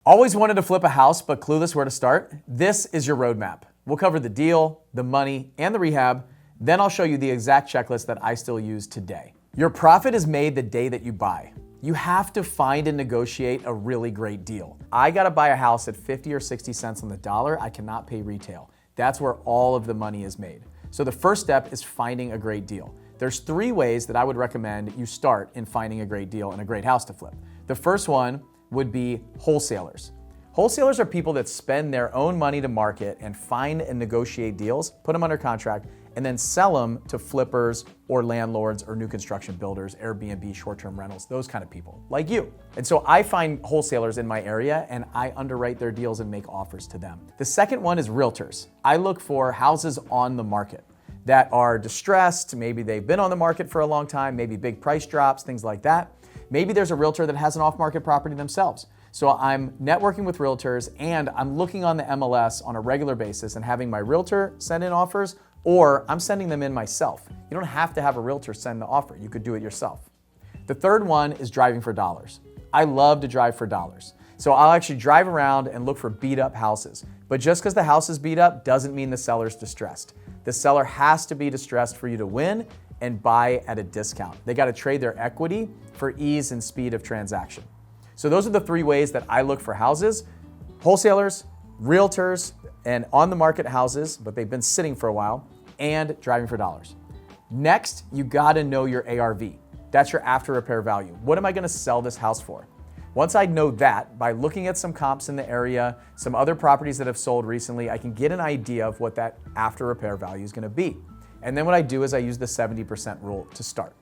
Always wanted to flip a house, but clueless where to start? This is your roadmap. We'll cover the deal, the money, and the rehab. Then I'll show you the exact checklist that I still use today. Your profit is made the day that you buy. You have to find and negotiate a really great deal. I gotta buy a house at 50 or 60 cents on the dollar. I cannot pay retail. That's where all of the money is made. So the first step is finding a great deal. There's 3 ways that I would recommend you start in finding a great deal and a great house to flip. The first one would be wholesalers. Wholesalers are people that spend their own money to market and find and negotiate deals, put them under contract, and then sell them to flippers or landlords or new construction builders, Airbnb, short-term rentals, those kind of people, like you. And so I find wholesalers in my area and I underwrite their deals and make offers to them. The second one is realtors. I look for houses on the market that are distressed, maybe they've been on the market for a long time, maybe big price drops, things like that. Maybe there's a realtor that has an off-market property themselves. So I'm networking with realtors and I'm looking on the MLS on a regular basis and having my realtor send in offers, or I'm sending them in myself. You don't have to have a realtor send the offer. You could do it yourself. The third one is driving for dollars. I love to drive for dollars. So I'll actually drive around and look for beat up houses. But just because the house is beat up doesn't mean the seller's distressed. The seller has to be distressed for you to win and buy at a discount. They got to trade their equity for ease and speed of transaction. So those are the 3 ways that I look for houses: wholesalers, realtors, and on the market houses, but they've been sitting for a while, and driving for dollars. Next, you got to know your ARV. That's your after repair value. What am I going to sell this house for? Once I know that, by looking at some comps in the area, some other properties that have sold recently, I can get an idea of what that after repair value is going to be. And then what I do is I use the 70% rule to start.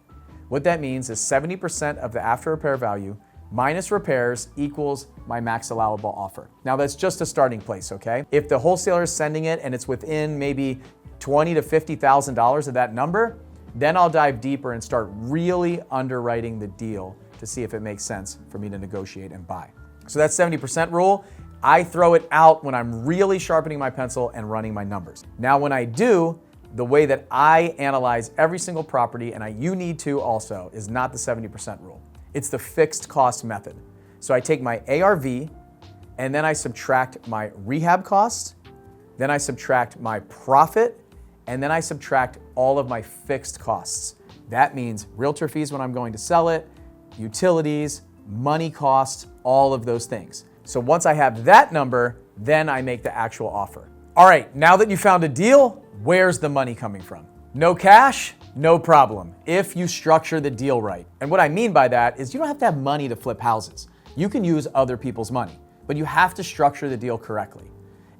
What that means is 70% of the after repair value minus repairs equals my max allowable offer. Now that's just a starting place, okay? If the wholesaler is sending it and it's within maybe $20,000 to $50,000 of that number, then I'll dive deeper and start really underwriting the deal to see if it makes sense for me to negotiate and buy. So that 70% rule, I throw it out when I'm really sharpening my pencil and running my numbers. Now when I do, the way that I analyze every single property, and you need to also, is not the 70% rule. It's the fixed cost method. So I take my ARV and then I subtract my rehab costs, then I subtract my profit, and then I subtract all of my fixed costs. That means realtor fees when I'm going to sell it, utilities, money costs, all of those things. So once I have that number, then I make the actual offer. All right, now that you found a deal, where's the money coming from? No cash? No problem, if you structure the deal right. And what I mean by that is you don't have to have money to flip houses. You can use other people's money, but you have to structure the deal correctly.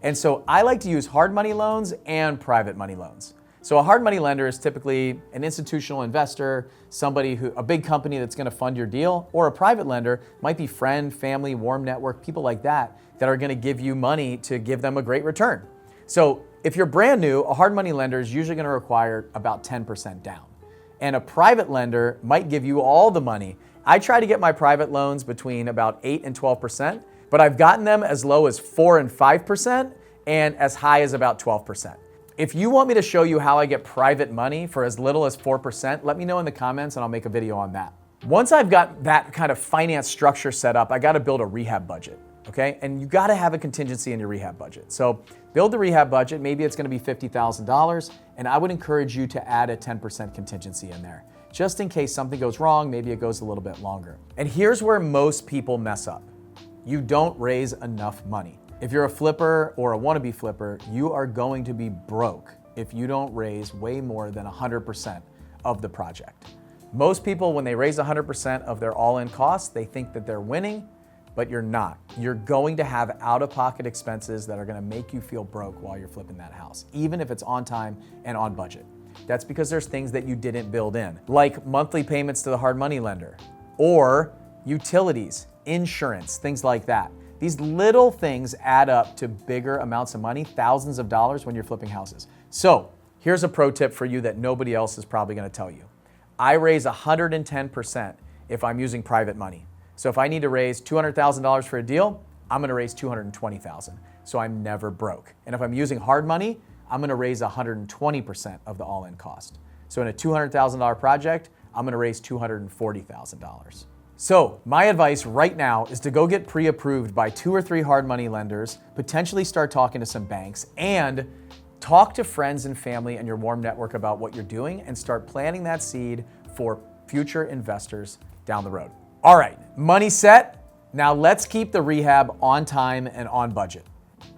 And so I like to use hard money loans and private money loans. So a hard money lender is typically an institutional investor, a big company that's gonna fund your deal, or a private lender might be friend, family, warm network, people like that are gonna give you money to give them a great return. So if you're brand new, a hard money lender is usually gonna require about 10% down. And a private lender might give you all the money. I try to get my private loans between about 8 and 12%, but I've gotten them as low as 4 and 5% and as high as about 12%. If you want me to show you how I get private money for as little as 4%, let me know in the comments and I'll make a video on that. Once I've got that kind of finance structure set up, I gotta build a rehab budget. Okay, and you gotta have a contingency in your rehab budget. So build the rehab budget, maybe it's gonna be $50,000, and I would encourage you to add a 10% contingency in there. Just in case something goes wrong, maybe it goes a little bit longer. And here's where most people mess up. You don't raise enough money. If you're a flipper or a wannabe flipper, you are going to be broke if you don't raise way more than 100% of the project. Most people, when they raise 100% of their all-in costs, they think that they're winning, but you're not. You're going to have out-of-pocket expenses that are gonna make you feel broke while you're flipping that house, even if it's on time and on budget. That's because there's things that you didn't build in, like monthly payments to the hard money lender, or utilities, insurance, things like that. These little things add up to bigger amounts of money, thousands of dollars when you're flipping houses. So here's a pro tip for you that nobody else is probably gonna tell you. I raise 110% if I'm using private money. So if I need to raise $200,000 for a deal, I'm gonna raise $220,000. So I'm never broke. And if I'm using hard money, I'm gonna raise 120% of the all-in cost. So in a $200,000 project, I'm gonna raise $240,000. So my advice right now is to go get pre-approved by 2 or 3 hard money lenders, potentially start talking to some banks, and talk to friends and family and your warm network about what you're doing and start planting that seed for future investors down the road. All right, money set. Now let's keep the rehab on time and on budget.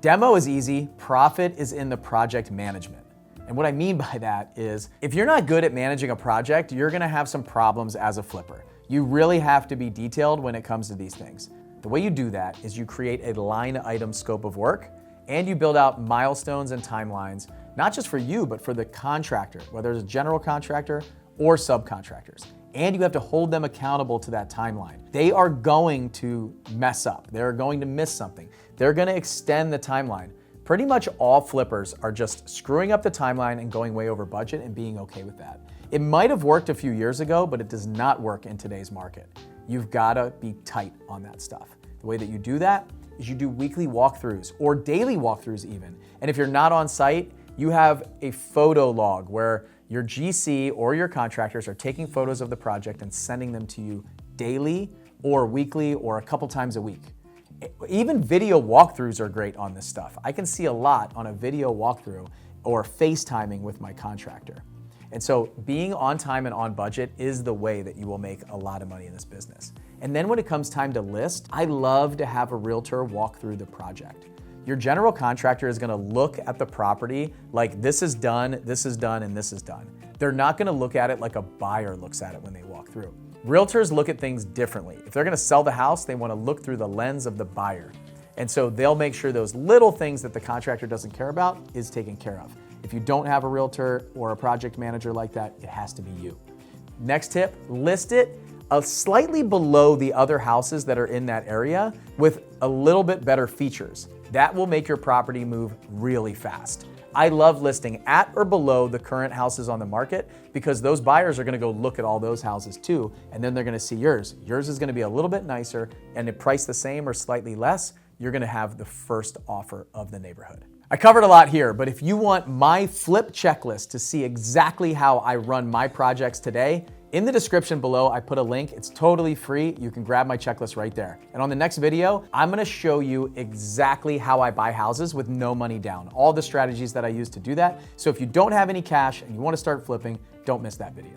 Demo is easy, profit is in the project management. And what I mean by that is if you're not good at managing a project, you're gonna have some problems as a flipper. You really have to be detailed when it comes to these things. The way you do that is you create a line item scope of work and you build out milestones and timelines, not just for you, but for the contractor, whether it's a general contractor or subcontractors. And you have to hold them accountable to that timeline. They are going to mess up. They're going to miss something. They're gonna extend the timeline. Pretty much all flippers are just screwing up the timeline and going way over budget and being okay with that. It might have worked a few years ago, but it does not work in today's market. You've gotta be tight on that stuff. The way that you do that is you do weekly walkthroughs or daily walkthroughs even. And if you're not on site, you have a photo log where your GC or your contractors are taking photos of the project and sending them to you daily or weekly or a couple times a week. Even video walkthroughs are great on this stuff. I can see a lot on a video walkthrough or FaceTiming with my contractor. And so being on time and on budget is the way that you will make a lot of money in this business. And then when it comes time to list, I love to have a realtor walk through the project. Your general contractor is gonna look at the property like this is done, and this is done. They're not gonna look at it like a buyer looks at it when they walk through. Realtors look at things differently. If they're gonna sell the house, they wanna look through the lens of the buyer. And so they'll make sure those little things that the contractor doesn't care about is taken care of. If you don't have a realtor or a project manager like that, it has to be you. Next tip, list it slightly below the other houses that are in that area with a little bit better features. That will make your property move really fast. I love listing at or below the current houses on the market because those buyers are gonna go look at all those houses too, and then they're gonna see yours. Yours is gonna be a little bit nicer, and if priced the same or slightly less, you're gonna have the first offer of the neighborhood. I covered a lot here, but if you want my flip checklist to see exactly how I run my projects today, in the description below, I put a link. It's totally free. You can grab my checklist right there. And on the next video, I'm gonna show you exactly how I buy houses with no money down, all the strategies that I use to do that. So if you don't have any cash and you wanna start flipping, don't miss that video.